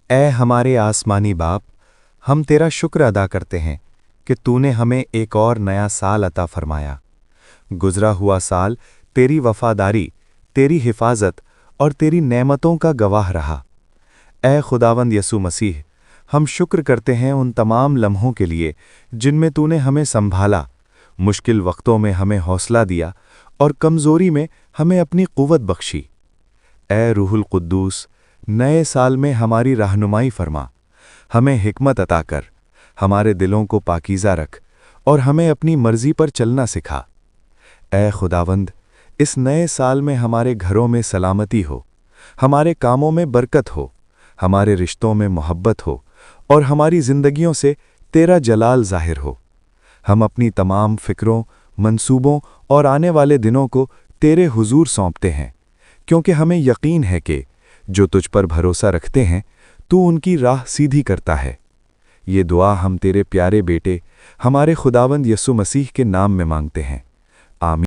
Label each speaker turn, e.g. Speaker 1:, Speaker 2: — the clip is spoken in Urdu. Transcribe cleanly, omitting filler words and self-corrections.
Speaker 1: اے ہمارے آسمانی باپ، ہم تیرا شکر ادا کرتے ہیں کہ تو نے ہمیں ایک اور نیا سال عطا فرمایا۔ گزرا ہوا سال تیری وفاداری، تیری حفاظت اور تیری نعمتوں کا گواہ رہا۔ اے خداوند یسوع مسیح، ہم شکر کرتے ہیں ان تمام لمحوں کے لیے جن میں تو نے ہمیں سنبھالا، مشکل وقتوں میں ہمیں حوصلہ دیا اور کمزوری میں ہمیں اپنی قوت بخشی۔ اے روح القدوس، نئے سال میں ہماری رہنمائی فرما، ہمیں حکمت عطا کر، ہمارے دلوں کو پاکیزہ رکھ اور ہمیں اپنی مرضی پر چلنا سکھا۔ اے خداوند، اس نئے سال میں ہمارے گھروں میں سلامتی ہو، ہمارے کاموں میں برکت ہو، ہمارے رشتوں میں محبت ہو اور ہماری زندگیوں سے تیرا جلال ظاہر ہو۔ ہم اپنی تمام فکروں، منصوبوں اور آنے والے دنوں کو تیرے حضور سونپتے ہیں، کیونکہ ہمیں یقین ہے کہ جو تجھ پر بھروسہ رکھتے ہیں تو ان کی راہ سیدھی کرتا ہے۔ یہ دعا ہم تیرے پیارے بیٹے، ہمارے خداوند یسوع مسیح کے نام میں مانگتے ہیں، آمین۔